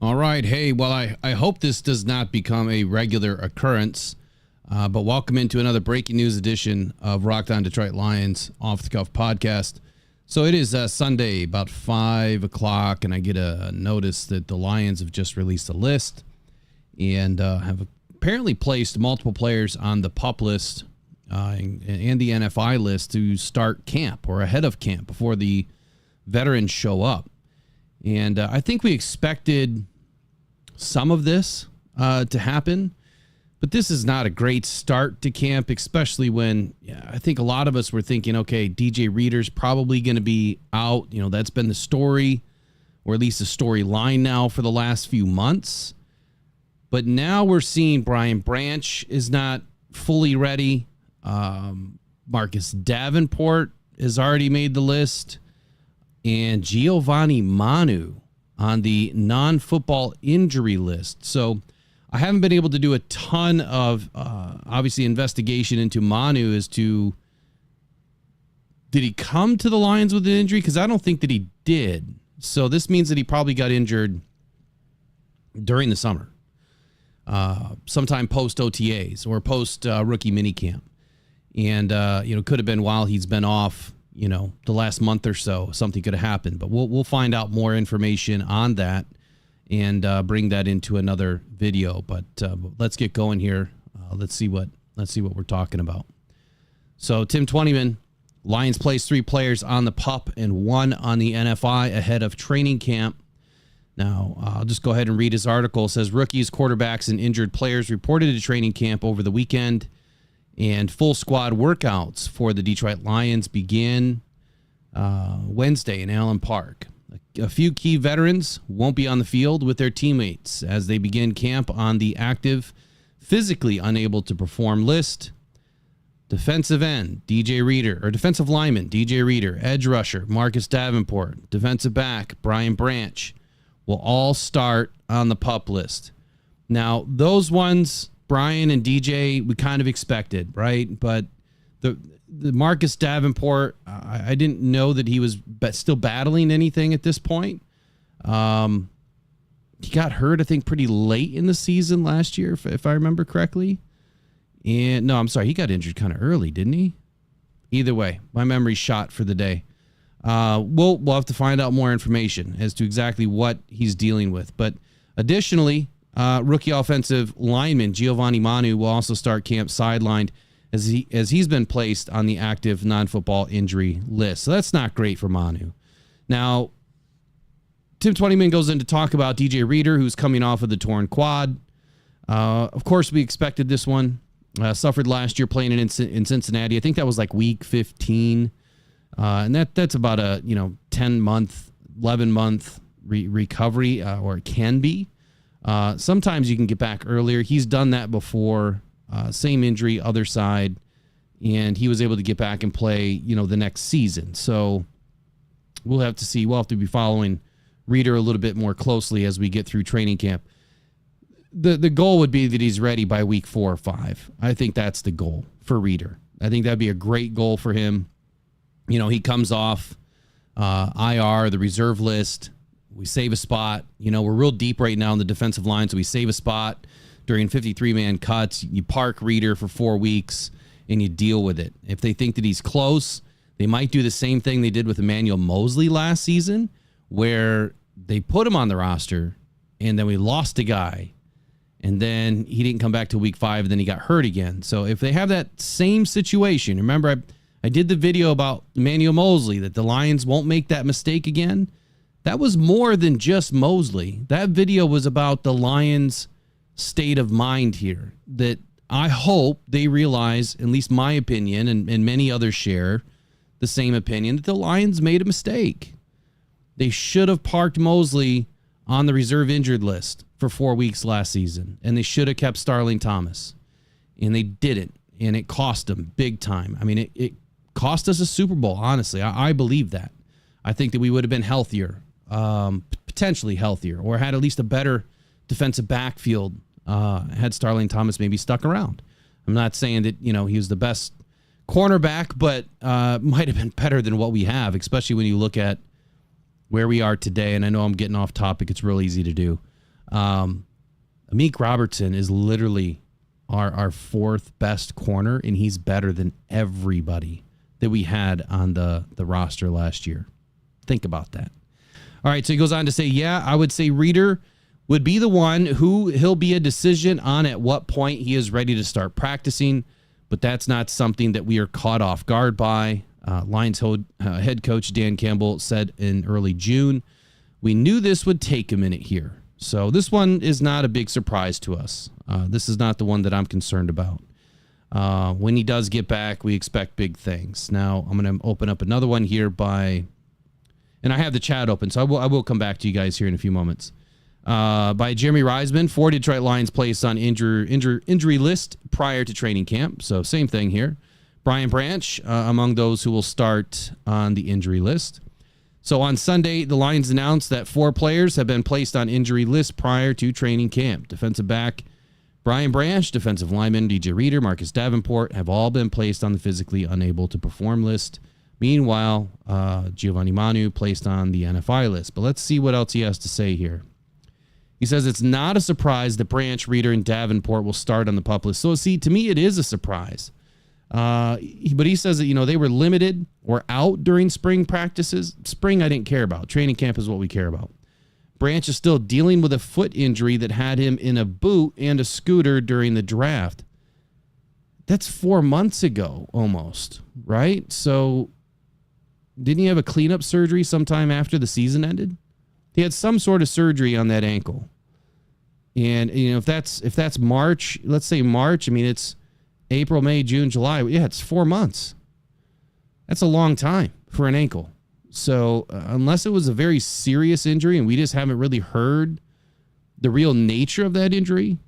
All right. Hey, well, I hope this does not become a regular occurrence, but welcome into another breaking news edition of Rocked On Detroit Lions Off the Cuff podcast. So it is Sunday, about 5 o'clock, and I get a notice that the Lions have just released a list and have apparently placed multiple players on the PUP list and the NFI list to start camp or ahead of camp before the veterans show up. And I think we expected some of this to happen, but this is not a great start to camp, especially when I think a lot of us were thinking, okay, DJ Reader's probably going to be out. You know, that's been the story, or at least a storyline now for the last few months. But now we're seeing Brian Branch is not fully ready. Marcus Davenport has already made the list, and Giovanni Manu on the non-football injury list. So I haven't been able to do a ton of, obviously, investigation into Manu as to, did he come to the Lions with an injury? Because I don't think that he did. So this means that he probably got injured during the summer, sometime post-OTAs or post-rookie minicamp. And, could have been while he's been off, the last month or so, something could have happened. But we'll find out more information on that and bring that into another video. But let's get going here. Let's see what we're talking about. So Tim Twentyman, Lions placed 3 players on the PUP and 1 on the NFI ahead of training camp. Now, I'll just go ahead and read his article. It says, rookies, quarterbacks, and injured players reported to training camp over the weekend, and full squad workouts for the Detroit Lions begin Wednesday in Allen Park. A few key veterans won't be on the field with their teammates as they begin camp on the active, physically unable to perform list. Defensive lineman, DJ Reader, edge rusher, Marcus Davenport, defensive back, Brian Branch, will all start on the PUP list. Now, those ones, Brian and DJ, we kind of expected, right? But the Marcus Davenport, I didn't know that he was still battling anything at this point. He got hurt, I think, pretty late in the season last year, if I remember correctly. And no, I'm sorry, he got injured kind of early, didn't he? Either way, my memory's shot for the day. We'll have to find out more information as to exactly what he's dealing with. But additionally, rookie offensive lineman Giovanni Manu will also start camp sidelined as he's been placed on the active non-football injury list. So that's not great for Manu. Now, Tim Twentyman goes in to talk about DJ Reader, who's coming off of the torn quad. Of course, we expected this one. Suffered last year playing in Cincinnati. I think that was like week 15. And that's about a 10-month, 11-month recovery, or it can be. Sometimes you can get back earlier. He's done that before. Same injury, other side, and he was able to get back and play, the next season. So we'll have to see. We'll have to be following Reader a little bit more closely as we get through training camp. The goal would be that he's ready by week 4 or 5. I think that's the goal for Reader. I think that'd be a great goal for him. He comes off IR, the reserve list. We save a spot. We're real deep right now in the defensive line, so we save a spot during 53-man cuts. You park Reader for 4 weeks, and you deal with it. If they think that he's close, they might do the same thing they did with Emmanuel Moseley last season, where they put him on the roster, and then we lost a guy, and then he didn't come back till week 5, and then he got hurt again. So if they have that same situation, remember I did the video about Emmanuel Moseley, that the Lions won't make that mistake again. That was more than just Moseley. That video was about the Lions' state of mind here, that I hope they realize, at least my opinion, and many others share the same opinion, that the Lions made a mistake. They should have parked Moseley on the reserve injured list for 4 weeks last season, and they should have kept Starling Thomas, and they didn't, and it cost them big time. I mean, it cost us a Super Bowl, honestly. I believe that. I think that we would have been healthier, potentially healthier, or had at least a better defensive backfield had Starling Thomas maybe stuck around. I'm not saying that, he was the best cornerback, but might have been better than what we have, especially when you look at where we are today. And I know I'm getting off topic. It's real easy to do. Amik Robertson is literally our fourth best corner, and he's better than everybody that we had on the roster last year. Think about that. All right, so he goes on to say, yeah, I would say Reeder would be the one who he'll be a decision on at what point he is ready to start practicing, but that's not something that we are caught off guard by. Lions head coach Dan Campbell said in early June, we knew this would take a minute here. So this one is not a big surprise to us. This is not the one that I'm concerned about. When he does get back, we expect big things. Now, I'm going to open up another one here and I have the chat open, so I will come back to you guys here in a few moments. By Jeremy Reisman, 4 Detroit Lions placed on injury list prior to training camp. So same thing here. Brian Branch, among those who will start on the injury list. So on Sunday, the Lions announced that 4 players have been placed on injury list prior to training camp. Defensive back Brian Branch, defensive lineman DJ Reeder, Marcus Davenport have all been placed on the physically unable to perform list. Meanwhile, Giovanni Manu placed on the NFI list. But let's see what else he has to say here. He says it's not a surprise that Branch, Reeder, and Davenport will start on the PUP list. So see, to me, it is a surprise. But he says that, they were limited or out during spring practices. Spring, I didn't care about. Training camp is what we care about. Branch is still dealing with a foot injury that had him in a boot and a scooter during the draft. That's 4 months ago, almost, right? So didn't he have a cleanup surgery sometime after the season ended? He had some sort of surgery on that ankle. And, if that's March, let's say March, it's April, May, June, July. Yeah, it's 4 months. That's a long time for an ankle. So unless it was a very serious injury and we just haven't really heard the real nature of that injury,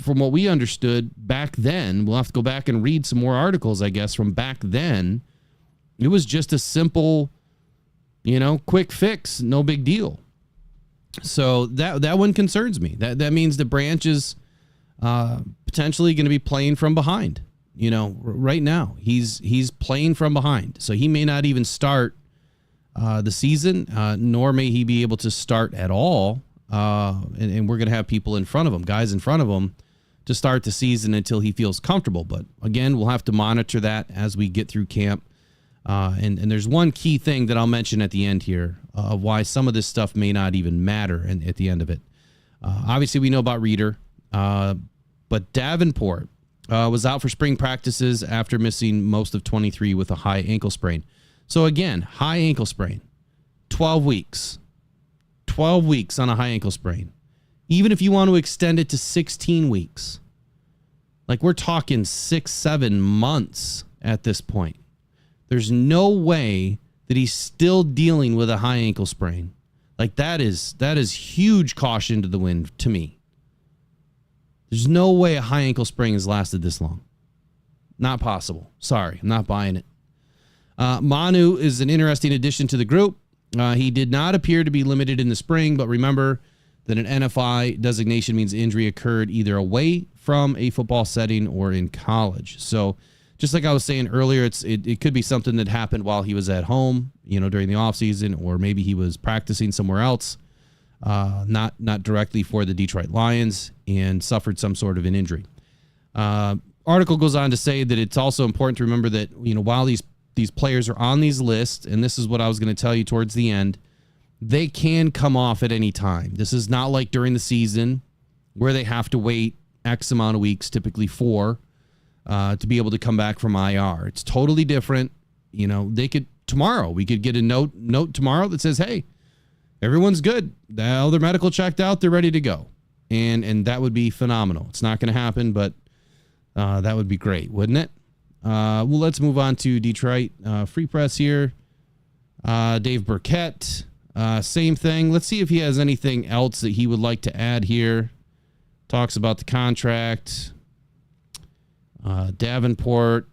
from what we understood back then, we'll have to go back and read some more articles, I guess, from back then. It was just a simple, quick fix, no big deal. So that one concerns me. That means the Branch is potentially going to be playing from behind. Right now he's playing from behind, so he may not even start the season, nor may he be able to start at all. And we're going to have people in front of him, guys in front of him, to start the season until he feels comfortable. But again, we'll have to monitor that as we get through camp. And there's one key thing that I'll mention at the end here of why some of this stuff may not even matter at the end of it. Obviously, we know about Reeder, but Davenport was out for spring practices after missing most of 23 with a high ankle sprain. So again, high ankle sprain, 12 weeks. 12 weeks on a high ankle sprain. Even if you want to extend it to 16 weeks, like we're talking 6-7 months at this point. There's no way that he's still dealing with a high ankle sprain. Like that is huge caution to the wind to me. There's no way a high ankle sprain has lasted this long. Not possible. Sorry, I'm not buying it. Manu is an interesting addition to the group. He did not appear to be limited in the spring, but remember that an NFI designation means injury occurred either away from a football setting or in college. So just like I was saying earlier, it could be something that happened while he was at home, during the offseason, or maybe he was practicing somewhere else, not directly for the Detroit Lions, and suffered some sort of an injury. Article goes on to say that it's also important to remember that, while these players are on these lists, and this is what I was going to tell you towards the end, they can come off at any time. This is not like during the season where they have to wait X amount of weeks, typically 4, to be able to come back from IR. It's totally different. They could tomorrow. We could get a note tomorrow that says, "Hey, everyone's good. All their medical checked out. They're ready to go," and that would be phenomenal. It's not going to happen, but that would be great, wouldn't it? Well, let's move on to Detroit Free Press here. Dave Burkett, same thing. Let's see if he has anything else that he would like to add here. Talks about the contract. Davenport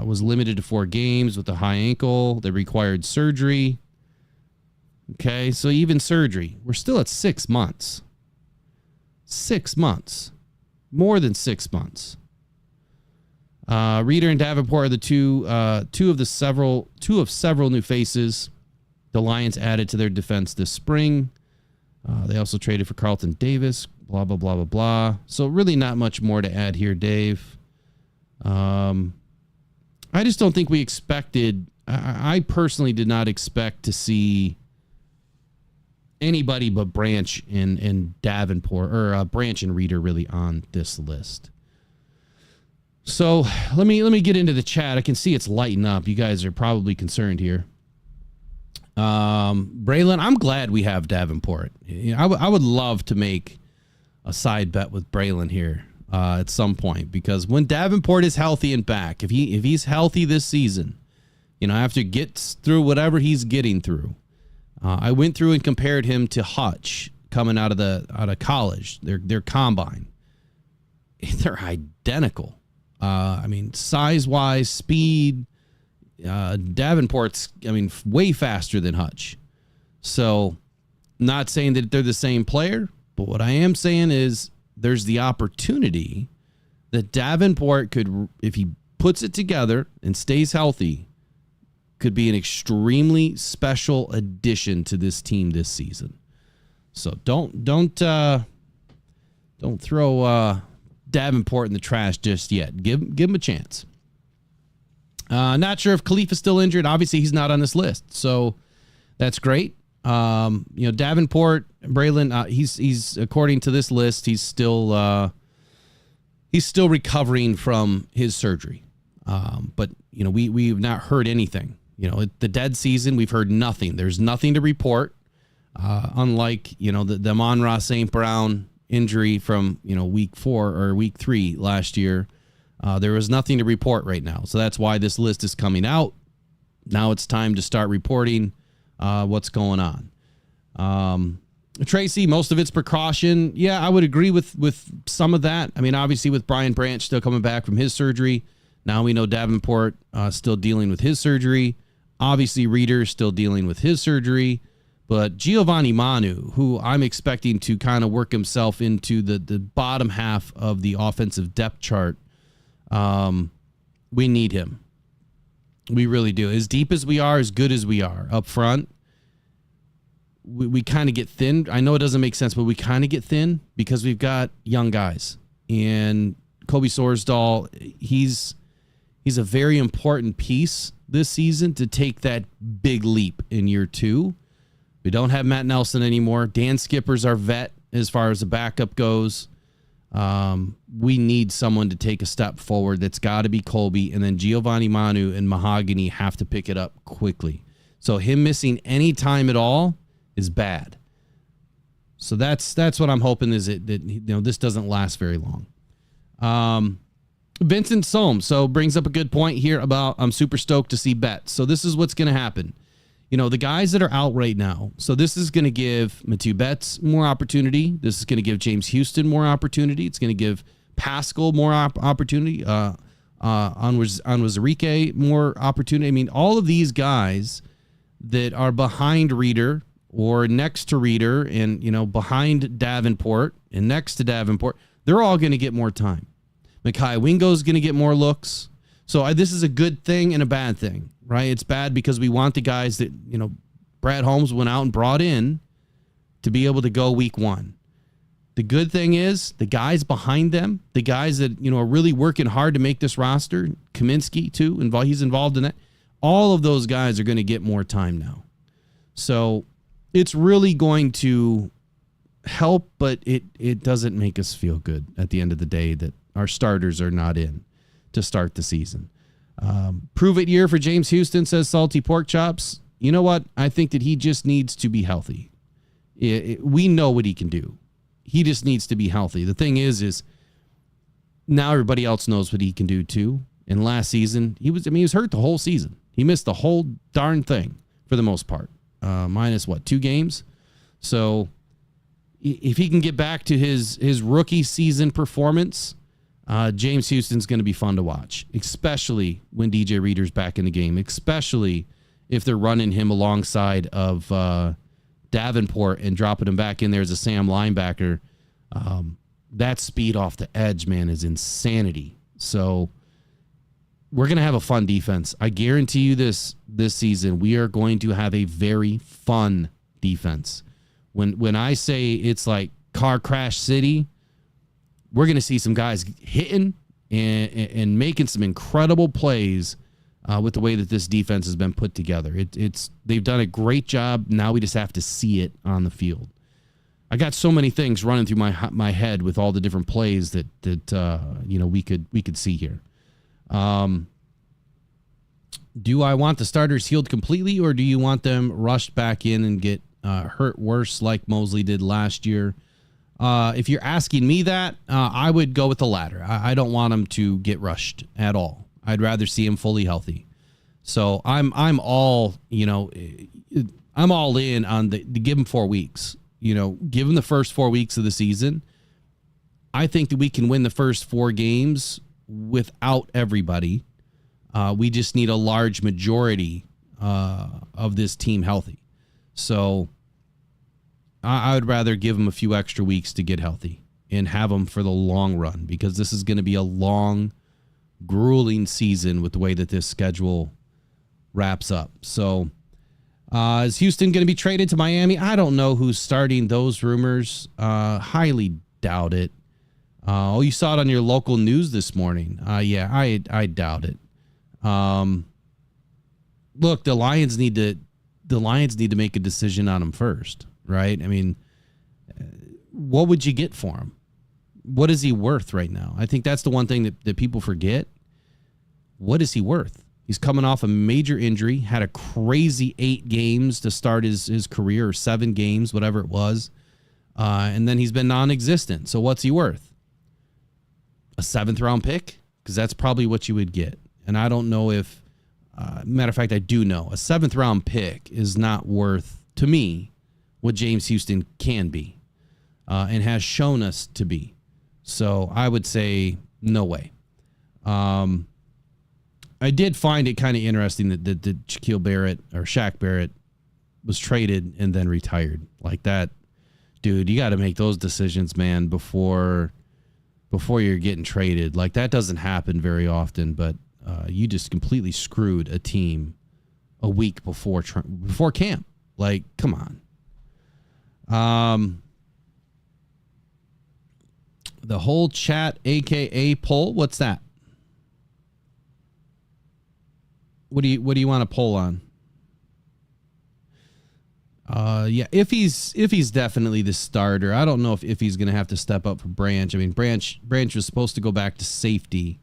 was limited to 4 games with a high ankle that required surgery. Okay, so even surgery, we're still at 6 months. 6 months. More than 6 months. Reeder and Davenport are the two of several new faces the Lions added to their defense this spring. They also traded for Carlton Davis, blah, blah, blah, blah, blah. So really not much more to add here, Dave. I just don't think we expected, I personally did not expect to see anybody but Branch and Davenport, or Branch and Reeder really on this list. So let me get into the chat. I can see it's lighting up. You guys are probably concerned here. Braylon, I'm glad we have Davenport. I would love to make a side bet with Braylon here at some point, because when Davenport is healthy and back, if he's healthy this season, after he gets through whatever he's getting through, I went through and compared him to Hutch coming out of college. Their combine, they're identical. Size-wise, speed, Davenport's, way faster than Hutch. So, not saying that they're the same player, but what I am saying is there's the opportunity that Davenport could, if he puts it together and stays healthy, could be an extremely special addition to this team this season. So don't throw Davenport in the trash just yet. Give him a chance. Not sure if Khalif is still injured. Obviously, he's not on this list, so that's great. Davenport, Braylon, he's according to this list, he's still recovering from his surgery. But we've not heard anything. The dead season, we've heard nothing. There's nothing to report. Unlike the Amon-Ra St. Brown injury from week 4 or week 3 last year. There was nothing to report right now. So that's why this list is coming out. Now it's time to start reporting what's going on. Tracy, most of it's precaution. Yeah, I would agree with some of that. Obviously with Brian Branch still coming back from his surgery. Now we know Davenport still dealing with his surgery. Obviously Reeder still dealing with his surgery. But Giovanni Manu, who I'm expecting to kind of work himself into the bottom half of the offensive depth chart, we need him. We really do. As deep as we are, as good as we are up front, we kind of get thin. I know it doesn't make sense, but we kind of get thin because we've got young guys. And Kobe Sorsdahl, he's a very important piece this season to take that big leap in year 2. We don't have Matt Nelson anymore. Dan Skipper's our vet as far as the backup goes. We need someone to take a step forward. That's got to be Colby, and then Giovanni Manu and Mahogany have to pick it up quickly. So him missing any time at all is bad. So that's what I'm hoping is that this doesn't last very long. Vincent Sohm brings up a good point here about I'm super stoked to see Betts. So this is what's going to happen. The guys that are out right now. So this is going to give Matthew Betts more opportunity. This is going to give James Houston more opportunity. It's going to give Pascal more opportunity. Onwuzurike more opportunity. All of these guys that are behind Reeder or next to Reeder and, behind Davenport and next to Davenport, they're all going to get more time. Mekhi Wingo's going to get more looks. So this is a good thing and a bad thing, right? It's bad because we want the guys that, Brad Holmes went out and brought in to be able to go week 1. The good thing is the guys behind them, the guys that, are really working hard to make this roster, Kaminsky too, he's involved in that. All of those guys are going to get more time now. So it's really going to help, but it doesn't make us feel good at the end of the day that our starters are not in to start the season. Prove it year for James Houston, says Salty Pork Chops. You know what? I think that he just needs to be healthy. We know what he can do. He just needs to be healthy. The thing is now everybody else knows what he can do too. And last season, he was hurt the whole season. He missed the whole darn thing for the most part. Minus 2 games. So if he can get back to his rookie season performance, James Houston's going to be fun to watch, especially when DJ Reeder's back in the game, especially if they're running him alongside of Davenport and dropping him back in there as a Sam linebacker. That speed off the edge, man, is insanity. So we're going to have a fun defense. I guarantee you this season, we are going to have a very fun defense. When I say it's like car crash city, we're going to see some guys hitting and making some incredible plays with the way that this defense has been put together. They've done a great job. Now we just have to see it on the field. I got so many things running through my head with all the different plays that we could see here. Do I want the starters healed completely, or do you want them rushed back in and get hurt worse like Mosley did last year? If you're asking me that, I would go with the latter. I don't want him to get rushed at all. I'd rather see him fully healthy. So I'm all in on the give him 4 weeks. Give him the first 4 weeks of the season. I think that we can win the first 4 games without everybody. We just need a large majority of this team healthy. So I would rather give him a few extra weeks to get healthy and have him for the long run, because this is going to be a long, grueling season with the way that this schedule wraps up. So is Houston going to be traded to Miami? I don't know who's starting those rumors. Highly doubt it. You saw it on your local news this morning. Yeah, I doubt it. Look, the Lions need to make a decision on him first, right? I mean, what would you get for him? What is he worth right now? I think that's the one thing that people forget. What is he worth? He's coming off a major injury, had a crazy 8 games to start his career, or 7 games, whatever it was. And then he's been non-existent. So what's he worth? A 7th round pick? Because that's probably what you would get. And I don't know if, matter of fact, I do know a 7th round pick is not worth, to me, what James Houston can be and has shown us to be. So I would say no way. I did find it kind of interesting that Shaquille Barrett or Shaq Barrett was traded and then retired like that. Dude, you got to make those decisions, man, before you're getting traded. Like, that doesn't happen very often, but you just completely screwed a team a week before camp. Like, come on. The whole chat, AKA poll. What's that? What do you want to poll on? Yeah, if he's definitely the starter, I don't know if he's going to have to step up for Branch. I mean, Branch was supposed to go back to safety.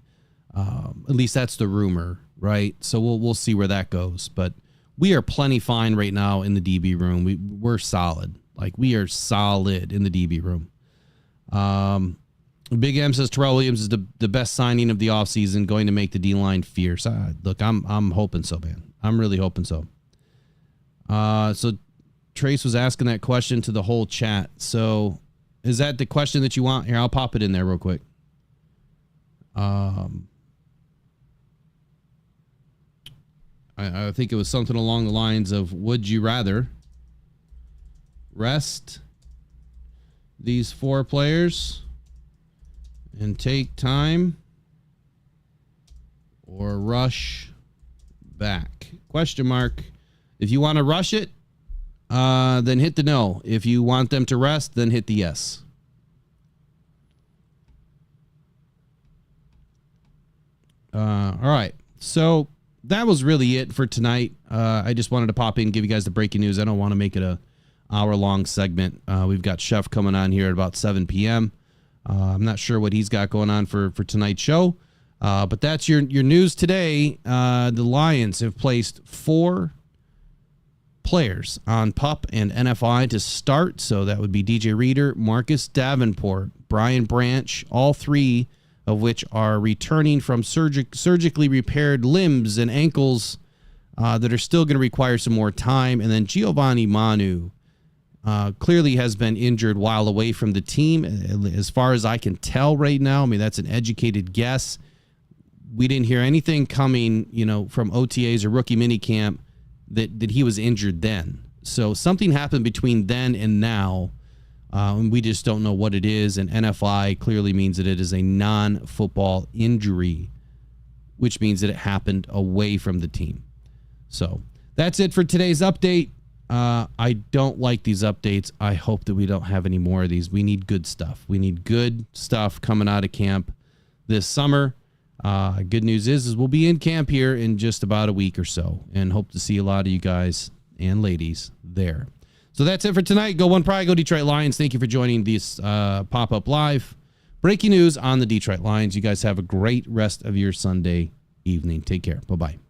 At least that's the rumor, right? So we'll see where that goes. But we are plenty fine right now in the DB room. We're solid. Like, we are solid in the DB room. Big M says Terrell Williams is the best signing of the offseason, going to make the D-line fierce. Look, I'm hoping so, man. I'm really hoping so. So Trace was asking that question to the whole chat. So is that the question that you want? Here, I'll pop it in there real quick. I think it was something along the lines of, would you rather rest these 4 players and take time, or rush back? Question mark. If you want to rush it, then hit the no. If you want them to rest, then hit the yes. All right. So that was really it for tonight. I just wanted to pop in and give you guys the breaking news. I don't want to make it a hour-long segment. We've got Chef coming on here at about 7 p.m. I'm not sure what he's got going on for tonight's show. But that's your news today. The Lions have placed 4 players on PUP and NFI to start. So that would be DJ Reader, Marcus Davenport, Brian Branch, all 3 of which are returning from surgically repaired limbs and ankles that are still going to require some more time. And then Giovanni Manu clearly has been injured while away from the team, as far as I can tell right now. I mean, that's an educated guess. We didn't hear anything coming, from OTAs or rookie minicamp that he was injured then. So something happened between then and now, and we just don't know what it is. And NFI clearly means that it is a non-football injury, which means that it happened away from the team. So that's it for today's update. I don't like these updates. I hope that we don't have any more of these. We need good stuff. We need good stuff coming out of camp this summer. Good news is we'll be in camp here in just about a week or so, and hope to see a lot of you guys and ladies there. So that's it for tonight. Go One Pride, go Detroit Lions. Thank you for joining this pop-up live. Breaking news on the Detroit Lions. You guys have a great rest of your Sunday evening. Take care. Bye-bye.